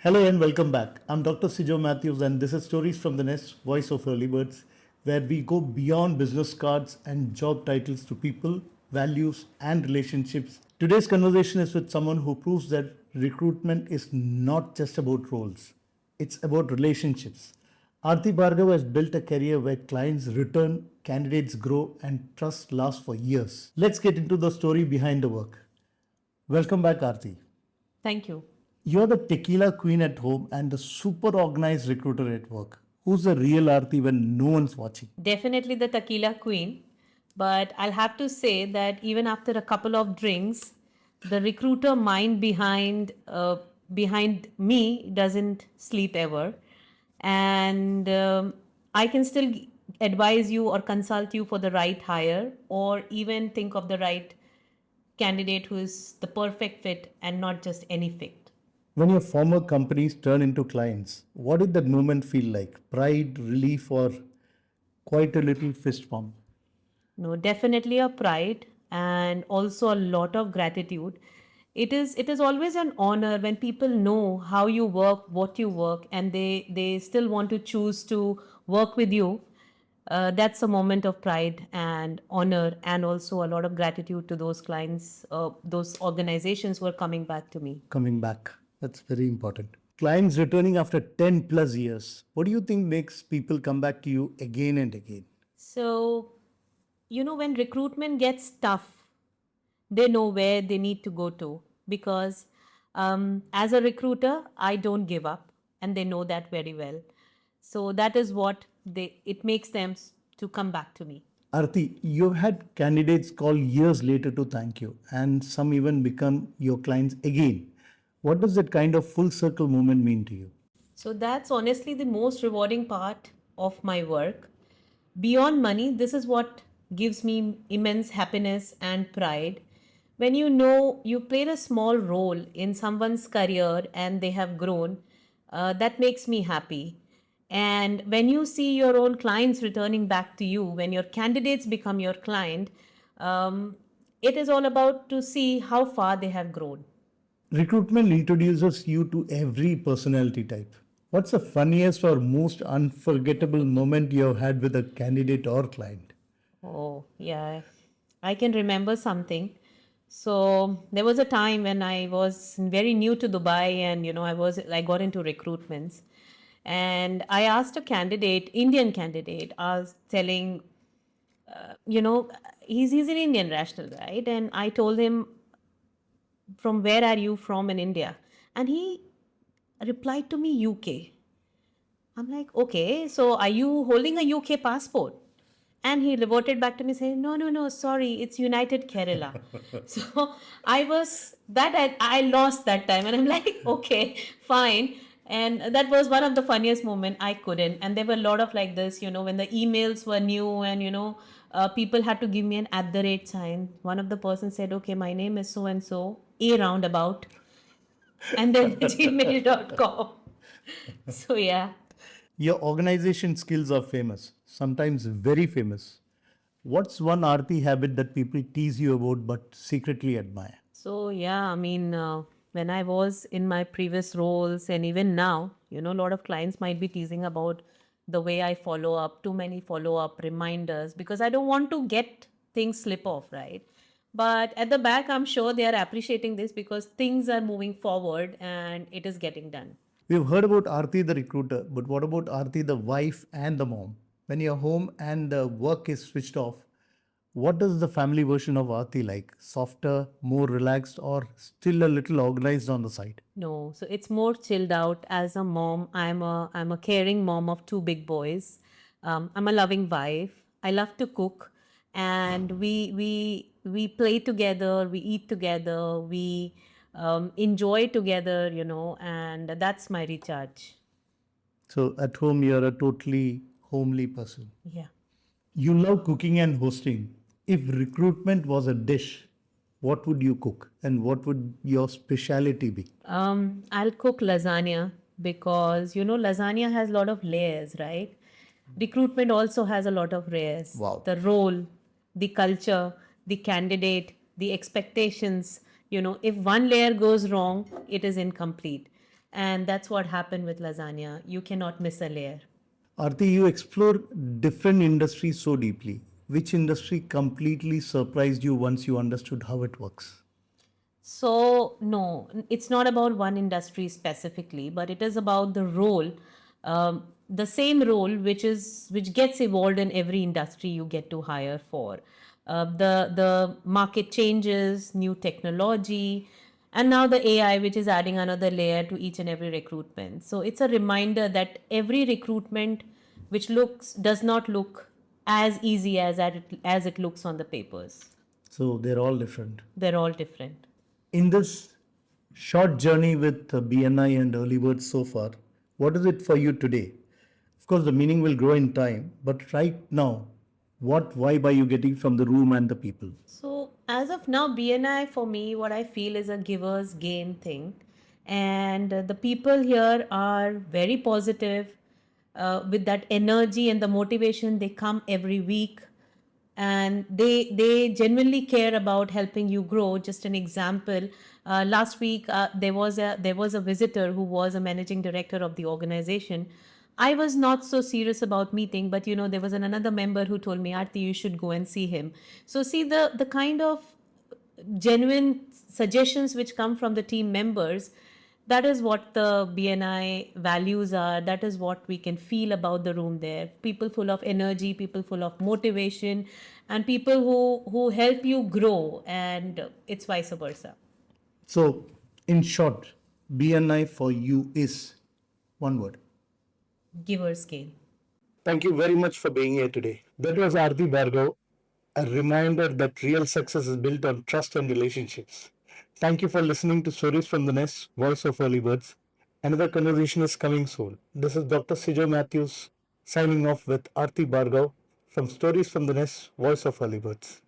Hello and welcome back. I'm Dr. Sijo Mathews, and this is Stories from the Nest, Voice of Early Birds, where we go beyond business cards and job titles to people, values, and relationships. Today's conversation is with someone who proves that recruitment is not just about roles, it's about relationships. Arti Bhargav has built a career where clients return, candidates grow, and trust lasts for years. Let's get into the story behind the work. Welcome back, Arti. Thank you. You're the tequila queen at home and the super organized recruiter at work. Who's the real Aarti when no one's watching? Definitely the tequila queen. But I'll have to say that even after a couple of drinks, the recruiter mind behind me doesn't sleep ever, and I can still advise you or consult you for the right hire, or even think of the right candidate who is the perfect fit and not just any fit. When your former companies turn into clients, what did that moment feel like? Pride, relief, or quite a little fist pump? No, definitely a pride and also a lot of gratitude. It is always an honor when people know how you work, what you work, and they still want to choose to work with you. That's a moment of pride and honor, and also a lot of gratitude to those clients, those organizations who are coming back to me. Coming back. That's very important. Clients returning after 10 plus years. What do you think makes people come back to you again and again? So, when recruitment gets tough, they know where they need to go to, because as a recruiter, I don't give up, and they know that very well. So that is what it makes them to come back to me. Arti, you've had candidates call years later to thank you, and some even become your clients again. What does that kind of full circle moment mean to you? So that's honestly the most rewarding part of my work. Beyond money, this is what gives me immense happiness and pride. When you know you played a small role in someone's career and they have grown, that makes me happy. And when you see your own clients returning back to you, when your candidates become your client, um, it is all about to see how far they have grown. Recruitment introduces you to every personality type. What's the funniest or most unforgettable moment you have had with a candidate or client? Oh, yeah. I can remember something. So there was a time when I was very new to Dubai, and I got into recruitments, and I asked a candidate, Indian candidate, I was telling, he's an Indian national, right? And I told him, from where are you from in India? And he replied to me, UK. I'm like, okay, so are you holding a UK passport? And he reverted back to me saying, no, no, no, sorry, it's United Kerala. So I lost that time, and I'm like, okay, fine. And that was one of the funniest moment. I couldn't. And there were a lot of like this, when the emails were new, and, people had to give me an at the rate sign. One of the person said, okay, my name is so and so, a roundabout, and then gmail.com. So, yeah. Your organization skills are famous, sometimes very famous. What's one Aarti habit that people tease you about but secretly admire? So, yeah, I mean, when I was in my previous roles, and even now, a lot of clients might be teasing about the way I follow up, too many follow up reminders, because I don't want to get things slip off, right? But at the back, I'm sure they are appreciating this because things are moving forward and it is getting done. We've heard about Aarti the recruiter, but what about Aarti the wife and the mom? When you're home and the work is switched off, what does the family version of Aarti like? Softer, more relaxed, or still a little organized on the side? No, so it's more chilled out. As a mom, I'm a caring mom of two big boys. I'm a loving wife. I love to cook, and we play together. We eat together. We enjoy together. And that's my recharge. So at home, you're a totally homely person. Yeah. You love cooking and hosting. If recruitment was a dish, what would you cook and what would your speciality be? I'll cook lasagna because lasagna has a lot of layers, right? Recruitment also has a lot of layers. Wow. The role, the culture, the candidate, the expectations. If one layer goes wrong, it is incomplete. And that's what happened with lasagna. You cannot miss a layer. Arti, you explore different industries so deeply. Which industry completely surprised you once you understood how it works? So, no, it's not about one industry specifically, but it is about the role, the same role which gets evolved in every industry you get to hire for. The market changes, new technology, and now the AI, which is adding another layer to each and every recruitment. So it's a reminder that every recruitment which looks does not look as easy as it looks on the papers. So they're all different. They're all different. In this short journey with BNI and early birds so far, what is it for you today? Of course, the meaning will grow in time, but right now, what vibe are you getting from the room and the people? So, as of now, BNI for me, what I feel is a giver's gain thing. And the people here are very positive with that energy and the motivation. They come every week and they genuinely care about helping you grow. Just an example, last week there was a visitor who was a managing director of the organization. I was not so serious about meeting, but there was another member who told me, Arti, you should go and see him. So see the kind of genuine suggestions which come from the team members. That is what the BNI values are. That is what we can feel about the room there. People full of energy, people full of motivation, and people who help you grow. And it's vice versa. So, in short, BNI for you is one word. Giver's gain. Thank you very much for being here today. That was Arti Bhargav, a reminder that real success is built on trust and relationships. Thank you for listening to Stories from the Nest, Voice of Early Birds. Another conversation is coming soon. This is Dr. Sijo Mathews signing off with Arti Bhargav from Stories from the Nest, Voice of Early Birds.